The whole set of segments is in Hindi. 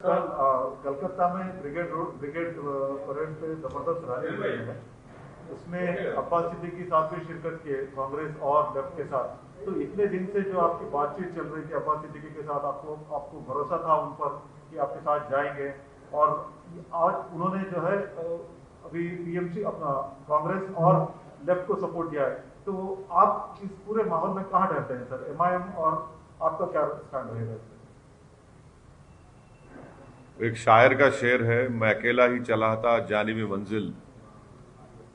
कल कलकत्ता में ब्रिगेड परेड पे जबरदस्त रैली हुई है। उसमें अब्बास सिद्दीकी साहब भी शिरकत किए कांग्रेस और लेफ्ट के साथ। तो इतने दिन से जो आपकी बातचीत चल रही थी अब्बास सिद्दीकी के साथ, आपको भरोसा था उन पर कि आपके साथ जाएंगे, और आज उन्होंने जो है अभी टीएमसी अपना कांग्रेस और लेफ्ट को सपोर्ट दिया है। तो आप इस पूरे माहौल में कहाँ रहते हैं सर? एमआईएम और आपका क्या स्टैंड रहेगा इसमें? एक शायर का शेर है, मैं अकेला ही चला था जानिबे मंजिल,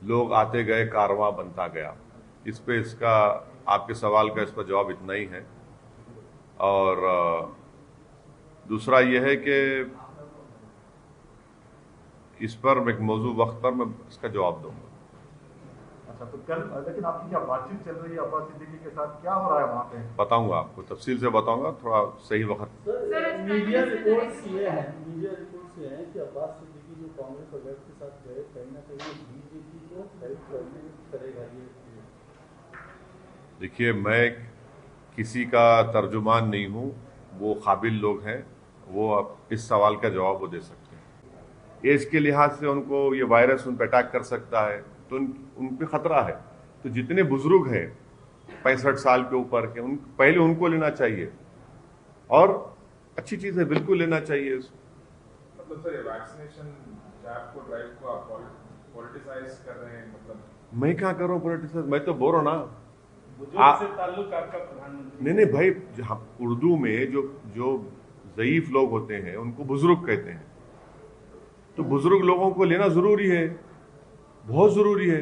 लोग आते गए कारवां बनता गया। इस पे इसका आपके सवाल का इसका जवाब इतना ही है। और दूसरा यह है कि इस पर एक मौजू वक्त पर मैं इसका जवाब दूंगा। अच्छा, तो कल लेकिन आपकी क्या बातचीत चल रही है अब्बास सिद्दीकी के साथ? क्या हो रहा है वहाँ पे? बताऊंगा आपको, तफसील से बताऊंगा थोड़ा सही वक्त। मीडिया रिपोर्ट्स ये हैं कि अब्बास सिद्दीकी जो कांग्रेस और लेफ्ट के साथ गए, कहीं ना कहीं बीजेपी को हेल्प करेगा ये। देखिए, मैं किसी का तर्जुमान नहीं हूँ, वो काबिल लोग हैं, वो अब इस सवाल का जवाब वो दे सकते हैं। एज के लिहाज से उनको ये वायरस उन पर अटैक कर सकता है, तो उन पे खतरा है। तो जितने बुजुर्ग हैं 65 साल के ऊपर के, पहले उनको लेना चाहिए, और अच्छी चीज है, बिल्कुल लेना चाहिए इसको। मतलब सर, ये वैक्सीनेशन जैब को ड्राइव को आप पॉलिटिसाइज कर रहे हैं? मतलब मैं क्या कर रहा हूँ पॉलिटिसाइज? मैं तो बोल रहा हूँ ना, से ताल्लुक आपका प्रधानमंत्री। नहीं भाई, जहाँ उर्दू में जो ज़ईफ लोग होते हैं उनको बुजुर्ग कहते हैं, तो बुजुर्ग लोगों को लेना जरूरी है, बहुत जरूरी है।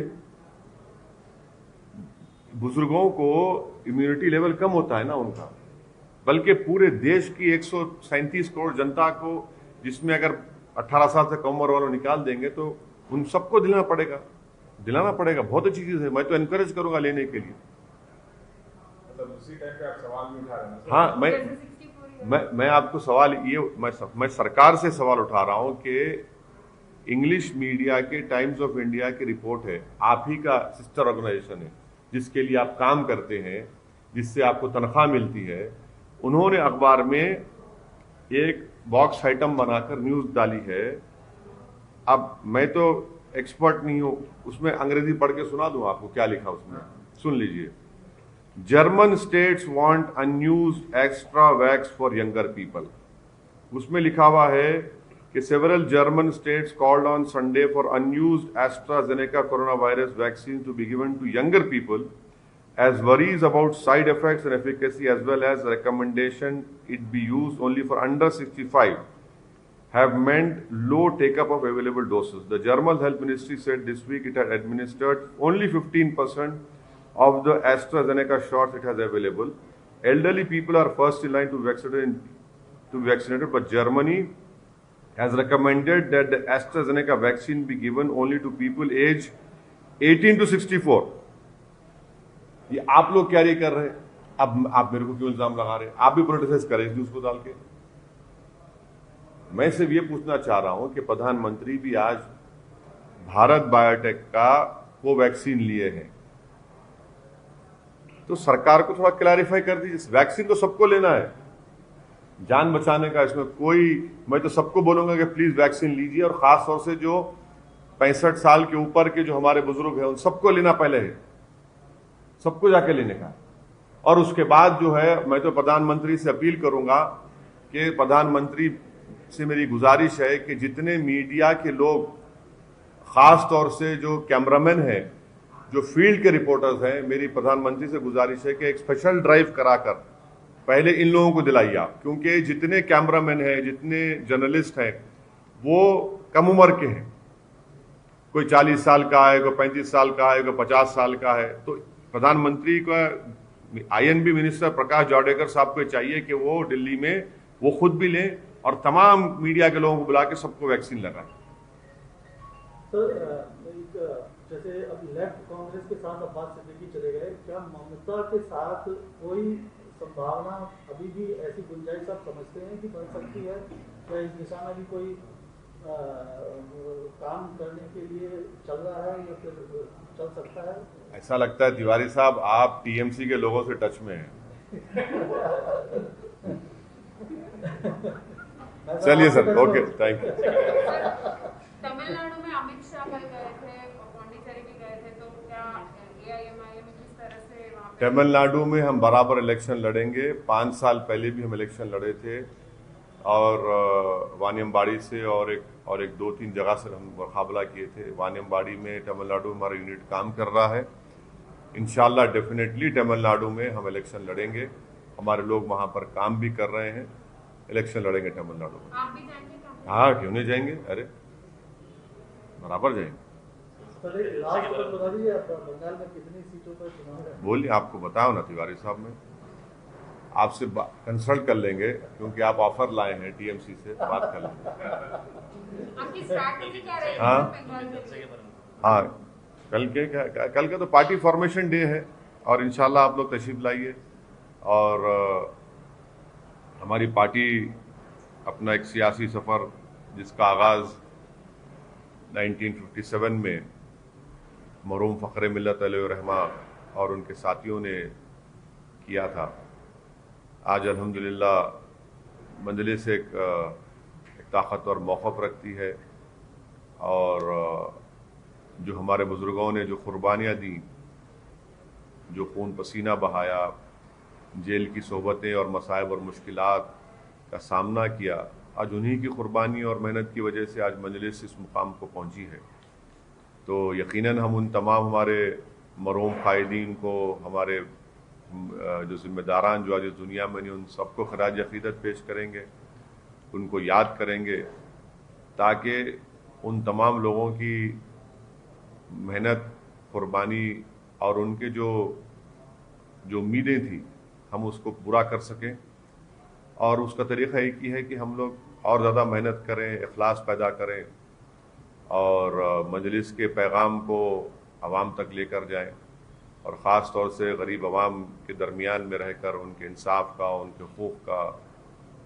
बुजुर्गों को इम्यूनिटी लेवल कम होता है ना उनका, बल्कि पूरे देश की 137 करोड़ जनता को, जिसमें अगर 18 साल से कम उम्र वालों निकाल देंगे तो उन सबको दिलाना पड़ेगा। बहुत अच्छी चीज है, मैं तो एनकरेज करूंगा लेने के लिए। मतलब उसी टाइप के आप सवाल भी उठा रहे हैं? हाँ, मैं आपको सवाल ये, मैं सरकार से सवाल उठा रहा हूं कि इंग्लिश मीडिया के टाइम्स ऑफ इंडिया की रिपोर्ट है, आप ही का सिस्टर ऑर्गेनाइजेशन है जिसके लिए आप काम करते हैं, जिससे आपको तनख्वाह मिलती है। उन्होंने अखबार में एक बॉक्स आइटम बनाकर न्यूज डाली है। अब मैं तो एक्सपर्ट नहीं हूं, उसमें अंग्रेजी पढ़ के सुना दूं आपको क्या लिखा उसमें, सुन लीजिए। German states want unused extra wax for younger people. उसमें लिखा हुआ है कि several German states called on Sunday for unused AstraZeneca coronavirus vaccine to be given to younger people, as worries about side effects and efficacy, as well as recommendation it be used only for under 65, have meant low take-up of available doses. The German Health Ministry said this week it had administered only 15% of the AstraZeneca shots it has available. Elderly people are first in line to be vaccinated, but Germany has recommended that the AstraZeneca vaccine be given only to people aged 18 to 64. ये आप लोग क्या कर रहे हैं? अब आप मेरे को क्यों इल्जाम लगा रहे हैं? आप भी प्रोटेस्ट करें न्यूज को डाल के। मैं सिर्फ ये पूछना चाह रहा हूं कि प्रधानमंत्री भी आज भारत बायोटेक का कोवैक्सीन लिए हैं, तो सरकार को थोड़ा क्लैरिफाई कर दीजिए। वैक्सीन तो सबको लेना है, जान बचाने का, इसमें कोई, मैं तो सबको बोलूंगा कि प्लीज वैक्सीन लीजिए, और खास तौर से जो 65 साल के ऊपर के जो हमारे बुजुर्ग हैं उन सबको लेना पहले है, सबको जाके लेने का। और उसके बाद जो है, मैं तो प्रधानमंत्री से अपील करूंगा कि प्रधानमंत्री से मेरी गुजारिश है कि जितने मीडिया के लोग, खास तौर से जो कैमरामैन हैं, जो फील्ड के रिपोर्टर्स हैं, मेरी प्रधानमंत्री से गुजारिश है कि एक स्पेशल ड्राइव कराकर पहले इन लोगों को दिलाइए आप, क्योंकि जितने कैमरामैन हैं, जितने जर्नलिस्ट हैं, वो कम उम्र के हैं। कोई 40 साल का है, कोई 35 साल का है, कोई 50 साल का है। तो प्रधानमंत्री का, आईएनबी मिनिस्टर प्रकाश जावड़ेकर साहब को चाहिए कि वो दिल्ली में वो खुद भी लें और तमाम मीडिया के लोगों को बुला के सबको वैक्सीन लगाएं। तो जैसे अब लेफ्ट कांग्रेस के साथ अब्बास सिद्दीकी चले गए, क्या ममता के साथ कोई संभावना अभी भी, ऐसी गुंजाइश आप समझते हैं कि बन सकती है? क्या इस दिशा में भी कोई काम करने के लिए चल रहा है या फिर चल सकता है? ऐसा लगता है तिवारी साहब आप टीएमसी के लोगों से टच में हैं। चलिए sir, okay, thank you. Tamil Nadu में अमित शाह कल गए थे, पौंडीचेरी भी गए थे, तो क्या AIMIM किस तरह से वहाँ पे? तमिलनाडु में हम बराबर इलेक्शन लड़ेंगे। 5 साल पहले भी हम इलेक्शन लड़े थे और वानियमबाड़ी से और एक 2-3 जगह से हम मुकाबला किए थे। वानियमबाड़ी में तमिलनाडु में हमारा यूनिट काम कर रहा है। इंशाल्लाह डेफिनेटली तमिलनाडु में हम इलेक्शन लड़ेंगे। हमारे लोग वहां पर काम भी कर रहे हैं, इलेक्शन लड़ेंगे तमिलनाडु में। आप भी जाएंगे क्या? हाँ, क्यों नहीं जाएंगे, अरे बराबर जाएंगे। सर एक लास्ट बात बता दीजिए, आप बंगाल में कितनी सीटों पर चुनाव है? बोलिए, आपको बताओ ना तिवारी साहब, में आपसे कंसल्ट कर लेंगे क्योंकि आप ऑफर लाए हैं टीएमसी से, बात कर लेंगे। आपकी स्ट्रैटेजी क्या रहेगी हाँ। बंगाल के लिए? हाँ, कल के तो पार्टी फॉर्मेशन डे है और इंशाल्लाह आप लोग तशरीफ लाइए। और हमारी पार्टी अपना एक सियासी सफ़र जिसका आगाज़ 1957 में मरहूम फ़ख्र मिल्लत अलैहिर्रहमा और उनके साथियों ने किया था, आज अल्हम्दुलिल्लाह मजलिस एक ताकतवर मौक़िफ़ रखती है। और जो हमारे बुज़ुर्गों ने जो कुर्बानियाँ दी, जो खून पसीना बहाया, जेल की सोहबतें और मसाइब और मुश्किलात का सामना किया, आज उन्हीं की कुर्बानी और मेहनत की वजह से आज मजलिस इस मुकाम को पहुंची है। तो यकीनन हम उन तमाम हमारे मरहूम कायदीन को, हमारे जो जिम्मेदारान जो आज इस दुनिया में नहीं, उन सबको खराज अक़ीदत पेश करेंगे, उनको याद करेंगे, ताकि उन तमाम लोगों की मेहनत, कुर्बानी और उनके जो उम्मीदें थी हम उसको पूरा कर सकें। और उसका तरीक़ा एक ही है कि हम लोग और ज़्यादा मेहनत करें, इखलास पैदा करें और मजलिस के पैगाम को आवाम तक लेकर जाएं और ख़ास तौर से गरीब आवाम के दरमियान में रहकर उनके इंसाफ का, उनके हकूक़ का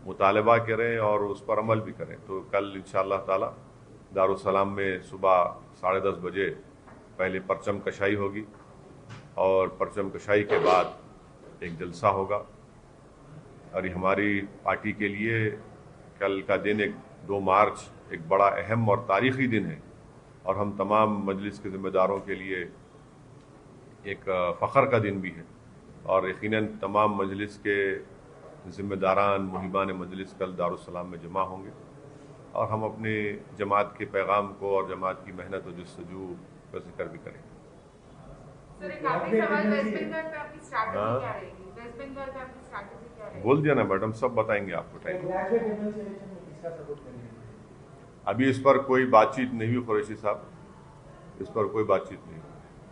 मुतालबा करें और उस पर अमल भी करें। तो कल इंशाअल्लाह ताला दारुस्सलाम में सुबह 10:30 बजे पहले परचम कशाई होगी और परचम कशाई के बाद एक जलसा होगा। और ये हमारी पार्टी के लिए कल का दिन, एक 2 मार्च, एक बड़ा अहम और तारीख़ी दिन है और हम तमाम मजलिस के ज़िम्मेदारों के लिए एक फ़ख्र का दिन भी है। और यकीनन तमाम मजलिस के ज़िम्मेदारान, मुहिबान मजलिस कल दारुस्सलाम में जमा होंगे और हम अपने जमात के पैगाम को और जमात की मेहनत और जस्तजू का जिक्र भी करेंगे। सर एक आखिरी सवाल, वेस्ट बंगाल पे आपकी स्ट्रैटेजी क्या रहेगी? वेस्ट बंगाल पे आपकी स्ट्रैटेजी क्या रहेगी? बोल दिया ना मैडम, सब बताएंगे आपको टाइम। अभी इस पर कोई बातचीत नहीं हुई कुरैशी साहब, इस पर कोई बातचीत नहीं।